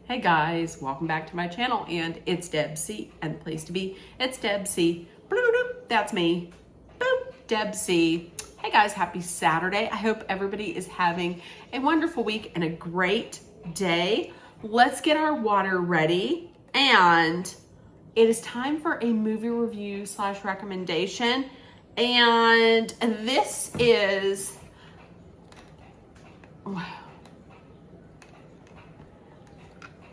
Hey guys, welcome back to my channel, and it's Deb C, and the place to be, it's Deb C. Bloop, that's me. Boop, Deb C. Hey guys, happy Saturday. I hope everybody is having a wonderful week and a great day. Let's get our water ready, and it is time for a movie review / recommendation, and this is...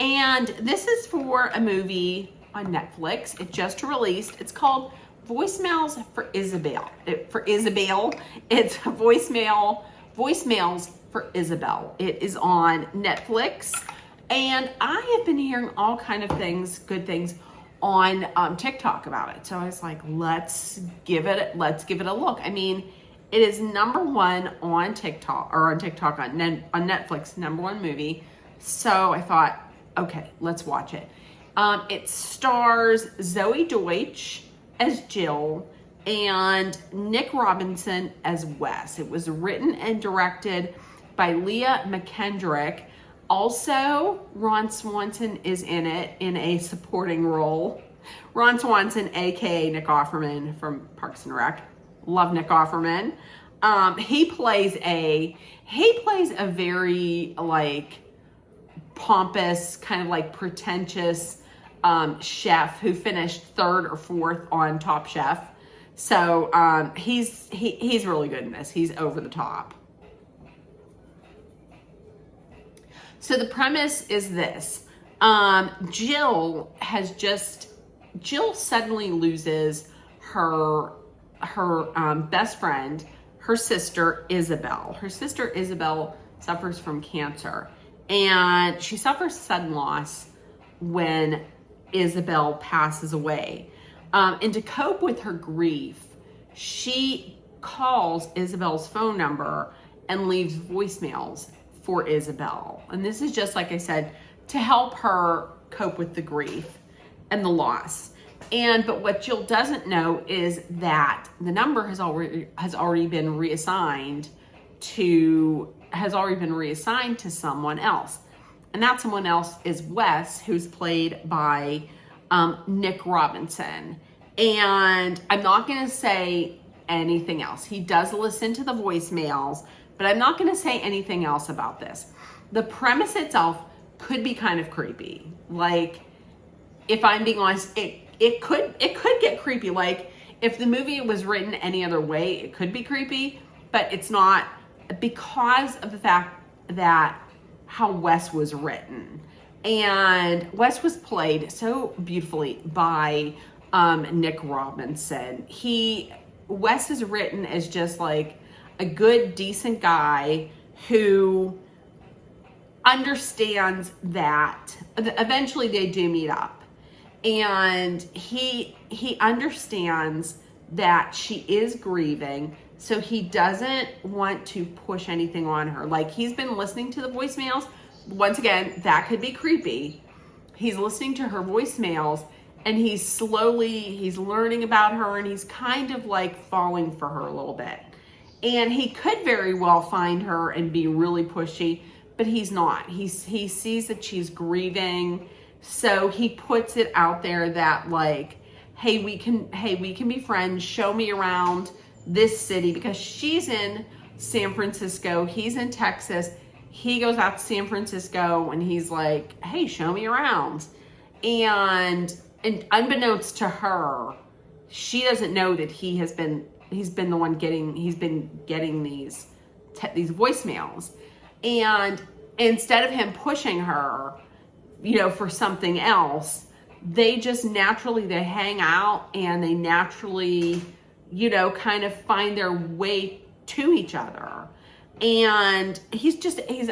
And this is for a movie on Netflix. It just released. It's called Voicemails for Isabelle. It's voicemails for Isabelle. It is on Netflix, and I have been hearing all kind of things, good things, on TikTok about it. So I was like, let's give it a look. I mean, it is #1 on TikTok on Netflix, #1 movie. So I thought, okay, let's watch it. It stars Zoe Deutsch as Jill and Nick Robinson as Wes. It was written and directed by Leah McKendrick. Also, Ron Swanson is in it in a supporting role. Ron Swanson, aka Nick Offerman from Parks and Rec. Love Nick Offerman. He plays a very pompous, kind of like pretentious chef who finished 3rd or 4th on Top Chef. So he's really good in this. He's over the top. So the premise is this: Jill suddenly loses her best friend, her sister Isabelle. Her sister Isabelle suffers from cancer, and she suffers sudden loss when Isabelle passes away. And to cope with her grief, she calls Isabelle's phone number and leaves voicemails for Isabelle. And this is just, like I said, to help her cope with the grief and the loss. But what Jill doesn't know is that the number has already been reassigned to someone else. And that someone else is Wes, who's played by Nick Robinson. And I'm not going to say anything else. He does listen to the voicemails, but I'm not going to say anything else about this. The premise itself could be kind of creepy. Like, if I'm being honest, it could get creepy. Like, if the movie was written any other way, it could be creepy, but it's not, because of the fact that how Wes was written. And Wes was played so beautifully by Nick Robinson. Wes is written as just like a good, decent guy who understands that eventually they do meet up. And he understands that she is grieving, so he doesn't want to push anything on her. Like, he's been listening to the voicemails. Once again, that could be creepy. He's listening to her voicemails, and he's learning about her, and he's kind of like falling for her a little bit. And he could very well find her and be really pushy, but he's not. He sees that she's grieving, so he puts it out there that, like, hey, we can be friends. Show me around this city, because she's in San Francisco, he's in Texas. He goes out to San Francisco and he's like, hey, show me around. And unbeknownst to her, she doesn't know that he's been the one getting these voicemails. And instead of him pushing her, for something else, they hang out, and they naturally, kind of find their way to each other. And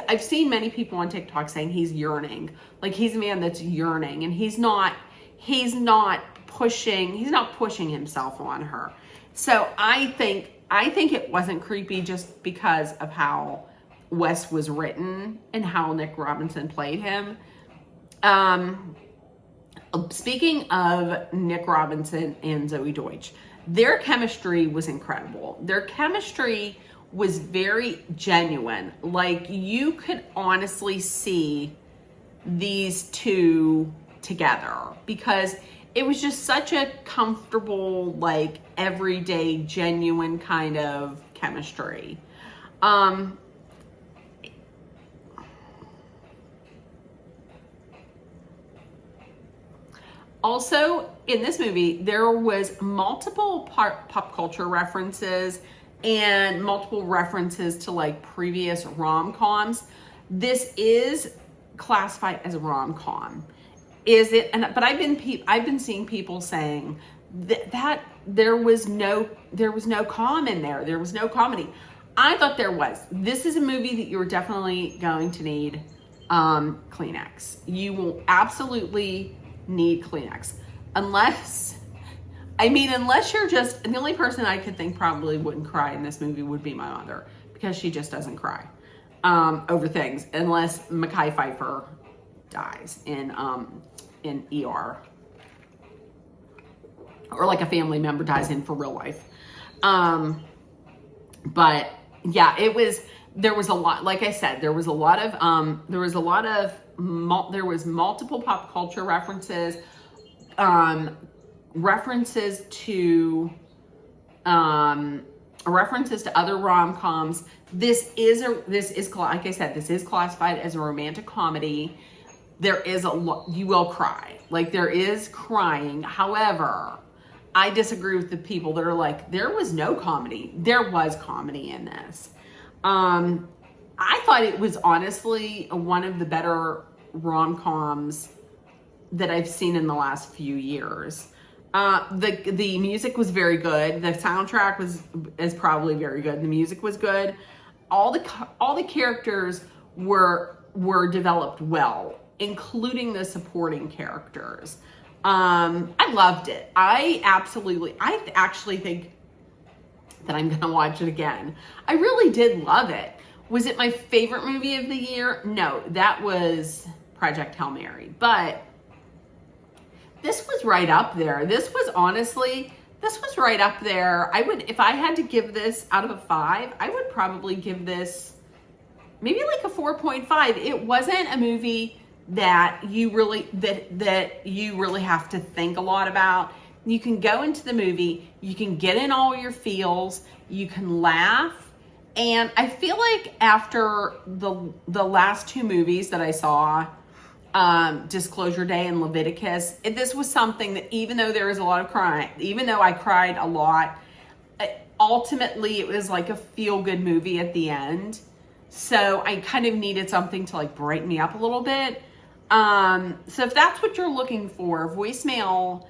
I've seen many people on TikTok saying he's yearning. Like, he's a man that's yearning, and he's not pushing himself on her. So I think it wasn't creepy just because of how Wes was written and how Nick Robinson played him. Speaking of Nick Robinson and Zoe Deutsch, their chemistry was incredible. Their chemistry was very genuine. Like, you could honestly see these two together, because it was just such a comfortable, like everyday, genuine kind of chemistry. Also, in this movie, there was multiple pop culture references and multiple references to like previous rom-coms. This is classified as a rom-com. Is it? But I've been seeing people saying that there was no com in there. There was no comedy. I thought there was. This is a movie that you're definitely going to need Kleenex. You will absolutely need Kleenex, unless you're just, and the only person I could think probably wouldn't cry in this movie would be my mother, because she just doesn't cry over things, unless Mekhi Phifer dies in ER, or like a family member dies in for real life. But yeah, there was a lot, like I said, there was multiple pop culture references, references to other rom-coms. This is like I said, this is classified as a romantic comedy. There is a lot, you will cry. Like, there is crying. However, I disagree with the people that are like, there was no comedy. There was comedy in this. I thought it was honestly one of the better rom-coms that I've seen in the last few years. The music was very good. The soundtrack is probably very good. The music was good. All the characters were developed well, including the supporting characters. I loved it. I actually think that I'm gonna watch it again. I really did love it. Was it my favorite movie of the year? No, that was Project Hail Mary. But this was right up there. This was right up there. If I had to give this out of a 5, I would probably give this maybe like a 4.5. It wasn't a movie that you really have to think a lot about. You can go into the movie, you can get in all your feels, you can laugh. And I feel like after the last 2 movies that I saw, Disclosure Day and Leviticus, this was something that, even though there was a lot of crying, even though I cried a lot, ultimately it was like a feel-good movie at the end. So I kind of needed something to like brighten me up a little bit. So if that's what you're looking for, voicemails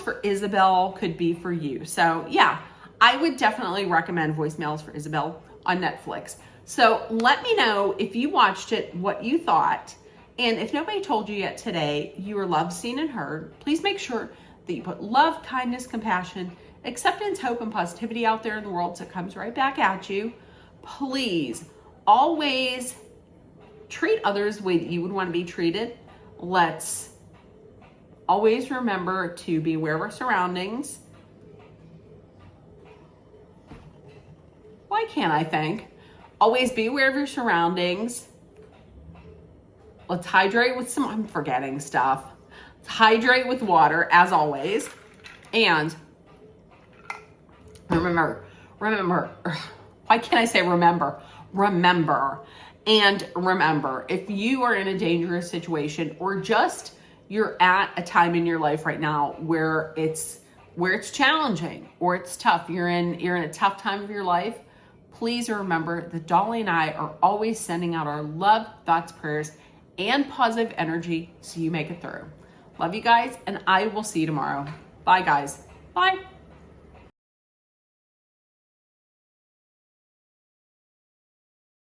for Isabelle could be for you. So yeah, I would definitely recommend Voicemails for Isabelle on Netflix. So let me know if you watched it, what you thought. And if nobody told you yet today, you are loved, seen, and heard. Please make sure that you put love, kindness, compassion, acceptance, hope, and positivity out there in the world, so it comes right back at you. Please always treat others the way that you would want to be treated. Let's always remember to be aware of our surroundings. Why can't I think? Always be aware of your surroundings. Let's hydrate with I'm forgetting stuff. Let's hydrate with water, as always. And remember, why can't I say remember? Remember. And remember, if you are in a dangerous situation, or just you're at a time in your life right now where it's challenging or it's tough, you're in a tough time of your life, please remember that Dolly and I are always sending out our love, thoughts, prayers, and positive energy so you make it through. Love you guys, and I will see you tomorrow. Bye, guys. Bye.